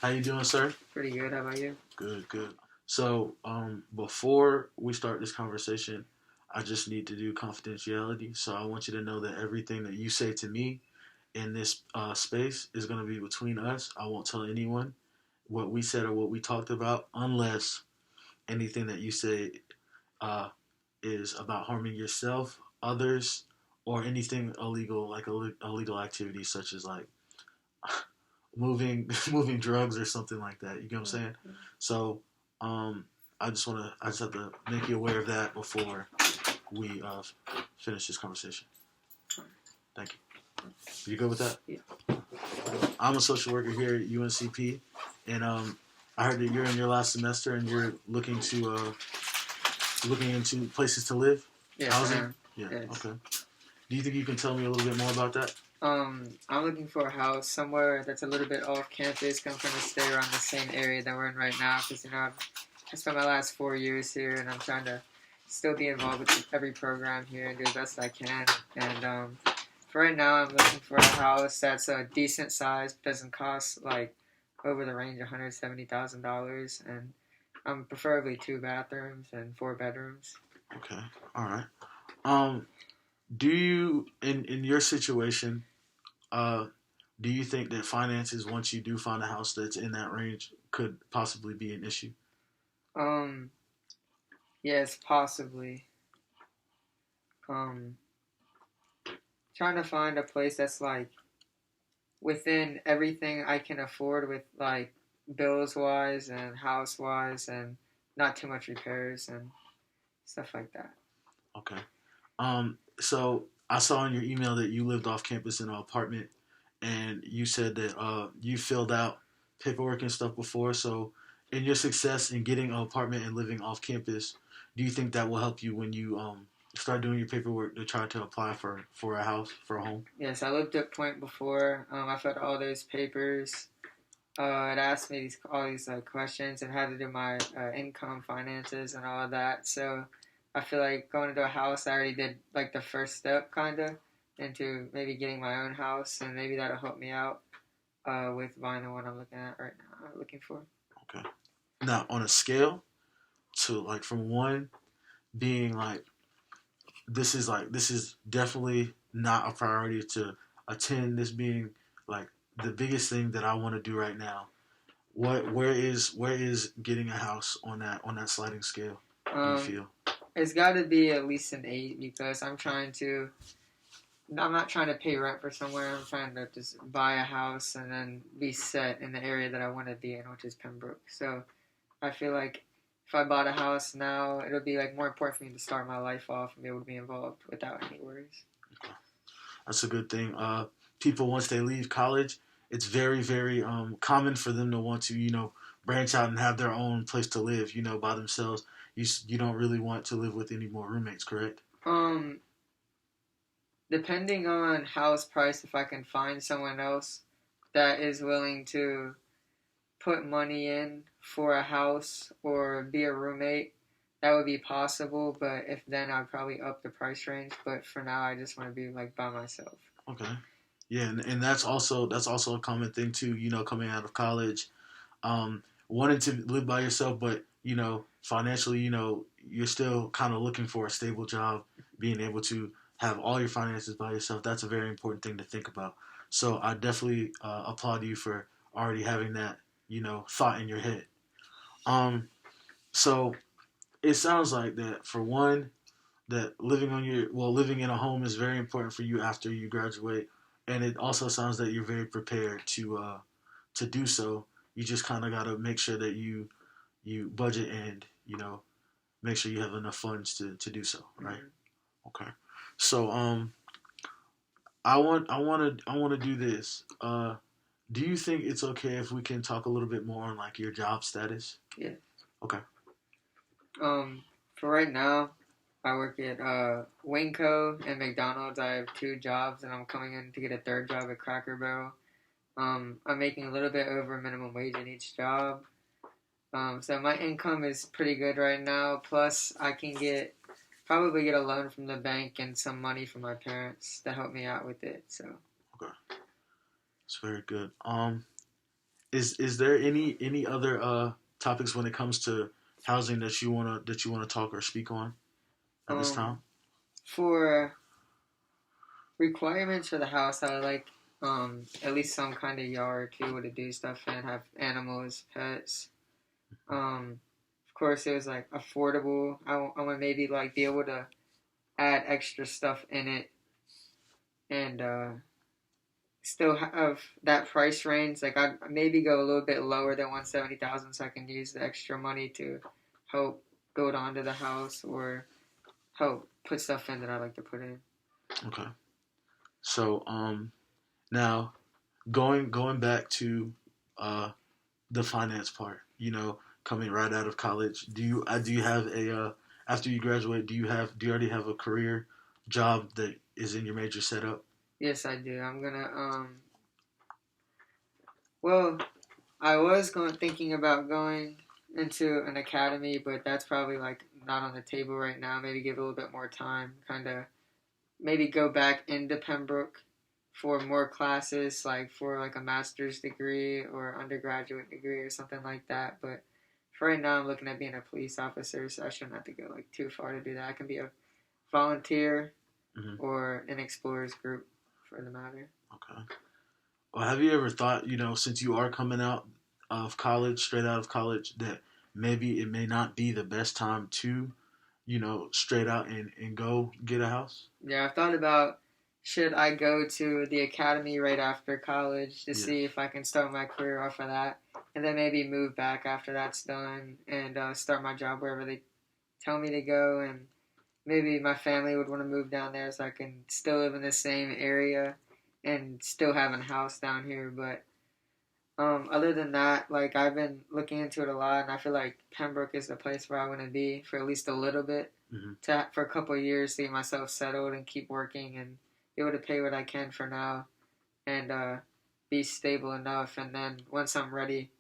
How you doing, sir? Pretty good. How about you? Good, good. So, before we start this conversation, I just need to do confidentiality. So I want you to know that everything that you say to me in this space is going to be between us. I won't tell anyone what we said or what we talked about unless anything that you say uh, is about harming yourself, others, or anything illegal, like illegal activities such as like moving moving drugs or something like that. You know what I'm saying? So um, I just have to make you aware of that before we finish this conversation. Thank you. You good with that? Yeah. I'm a social worker here at UNCP, and I heard that you're in your last semester and you're looking into places to live, Yes, housing. Yeah. Yes. Okay. Do you think you can tell me a little bit more about that? I'm looking for a house somewhere that's a little bit off campus. I'm trying to stay around the same area that we're in right now because I spent my last 4 years here, and I'm trying to still be involved with every program here and do the best I can. And for right now, I'm looking for a house that's a decent size, doesn't cost like over the range of $170,000, and preferably 2 bathrooms and 4 bedrooms. Okay. All right. Um, do you in your situation? Uh, do you think that finances, once you do find a house that's in that range, could possibly be an issue? Um, yes, possibly. Um, Trying to find a place that's like within everything I can afford with like bills wise and house wise and not too much repairs and stuff like that. Okay. So I saw in your email that you lived off campus in an apartment, and you said that you filled out paperwork and stuff before. So, in your success in getting an apartment and living off campus, do you think that will help you when you start doing your paperwork to try to apply for a house, for a home? Yes, I lived at Point before. I filled out all those papers. It asked me all these questions and had to do my income, finances, and all of that. So I feel like going into a house, I already did like the first step, kind of, into maybe getting my own house, and maybe that'll help me out with buying the one I'm looking at right now. Looking for. Okay. Now, on a scale to like from one being like this is definitely not a priority to attend, this being like the biggest thing that I want to do right now. Where is getting a house on that sliding scale? Do you Um, feel? it's got to be at least an 8 because I'm not trying to pay rent for somewhere. I'm trying to just buy a house and then be set in the area that I want to be in, which is Pembroke. So I feel like if I bought a house now, it'll be like more important for me to start my life off and be able to be involved without any worries. That's a good thing. People once they leave college, it's very very common for them to want to branch out and have their own place to live by themselves. You don't really want to live with any more roommates, correct? Um, Depending on house price, if I can find someone else that is willing to put money in for a house or be a roommate, that would be possible. But if then, I'd probably up the price range. But for now, I just want to be like by myself. Okay. Yeah, and that's also a common thing too. Coming out of college, wanting to live by yourself, but financially, you're still kind of looking for a stable job, being able to have all your finances by yourself. That's a very important thing to think about. So I definitely applaud you for already having that, thought in your head. Um, so it sounds like that for one, that living in a home is very important for you after you graduate, and it also sounds that you're very prepared to do so. You just kind of got to make sure that you budget and make sure you have enough funds to do so, right? Okay. So I want to do this. Do you think it's okay if we can talk a little bit more on like your job status? Yeah. Okay. For right now, I work at Winco and McDonald's. I have 2 jobs, and I'm coming in to get a third job at Cracker Barrel. I'm making a little bit over minimum wage in each job. So my income is pretty good right now. Plus, I can probably get a loan from the bank and some money from my parents to help me out with it. So Okay. It's very good. is there any other topics when it comes to housing that you wanna talk or speak on at this Um, time? for requirements for the house, I would like at least some kind of yard to be able to do stuff and have animals, pets. Of course, it was like affordable. I want to maybe like be able to add extra stuff in it and still have that price range. Like I'd maybe go a little bit lower than 170,000, so I can use the extra money to help build onto the house or help put stuff in that I like to put in. Okay. So now going back to uh the finance part, coming right out of college, do you have a after you graduate, do you already have a career job that is in your major setup? Yes, I do. I'm gonna well, I was going thinking about going into an academy, but that's probably like not on the table right now. Maybe give it a little bit more time. Kind of maybe go back into Pembroke for more classes, like for like a master's degree or undergraduate degree or something like that. But for right now, I'm looking at being a police officer, so I shouldn't have to go like too far to do that. I can be a volunteer Hmm. or an explorers group for the matter. Okay. Well, have you ever thought, since you are coming out of college, straight out of college, that maybe it may not be the best time to, straight out and go get a house? Yeah, I've thought about should I go to the academy right after college to Yeah. see if I can start my career off of that, and then maybe move back after that's done and start my job wherever they tell me to go, and maybe my family would want to move down there so I can still live in the same area and still have a house down here. But other than that, like I've been looking into it a lot, and I feel like Pembroke is the place where I want to be for at least a little bit, Hmm. for a couple of years to get myself settled and keep working and be able to pay what I can for now and be stable enough. And then once I'm ready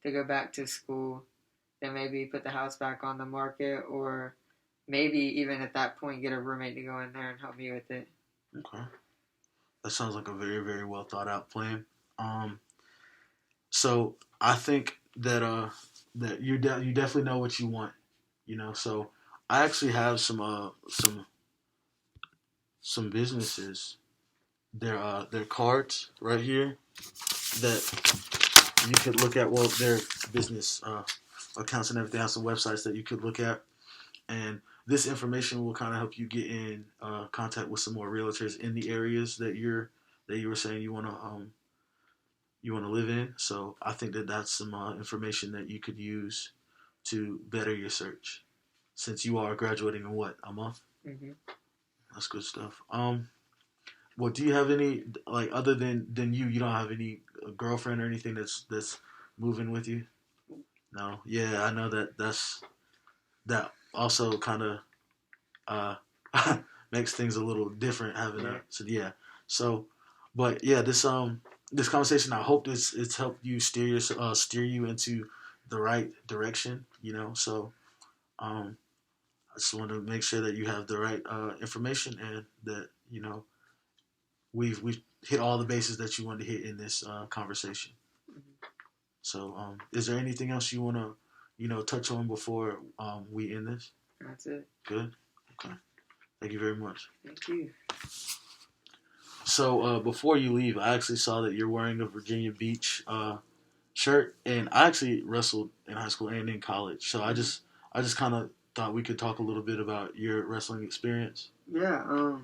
to go back to school, then maybe put the house back on the market, or maybe even at that point get a roommate to go in there and help me with it. Okay. That sounds like a very, very well thought out plan. Um, so I think that you definitely know what you want, So I actually have some businesses. They're cards right here that you could look at. Well, their business accounts and everything. Have some websites that you could look at, and this information will kind of help you get in contact with some more realtors in the areas that you were saying you want to live in. So I think that that's some information that you could use to better your search. Since you are graduating in what, a month? Hmm. That's good stuff. Well, do you have any, like, other than you don't have any girlfriend or anything that's moving with you? No. Yeah, I know that also kind of uh makes things a little different having Yeah. a so yeah. So, but yeah, this conversation, I hope it's helped you steer you into the right direction. So I just want to make sure that you have the right information and that we've hit all the bases that you wanted to hit in this conversation. Hmm. So, is there anything else you want to touch on before we end this? That's it. Good. Okay. Thank you very much. Thank you. So before you leave, I actually saw that you're wearing a Virginia Beach shirt, and I actually wrestled in high school and in college. So Hmm. I just kind of thought we could talk a little bit about your wrestling experience. Yeah,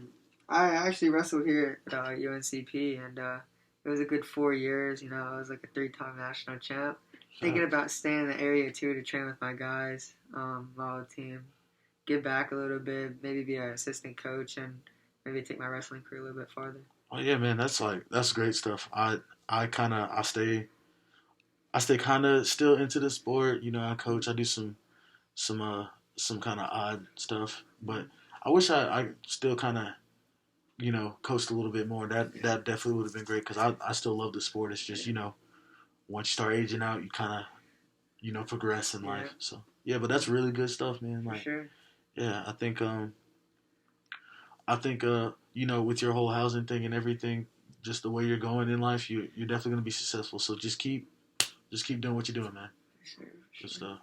I actually wrestled here at UNCP, and it was a good 4 years. You know, I was like a three-time national champ. Thinking Facts. about staying in the area too to train with my guys, my whole team, give back a little bit, maybe be an assistant coach, and maybe take my wrestling career a little bit farther. Oh yeah, man, that's great stuff. I kind of I stay kind of still into the sport. I coach. I do some some kind of odd stuff, but I wish I still kind of coached a little bit more. That definitely would have been great because I still love the sport. It's just Yeah, once you start aging out, you kind of progress in yeah, life. So yeah, but that's really good stuff, man. for Like sure. yeah, I think with your whole housing thing and everything, just the way you're going in life, you're definitely gonna be successful. So just just keep doing what you're doing, man. Sure, Good sure. stuff.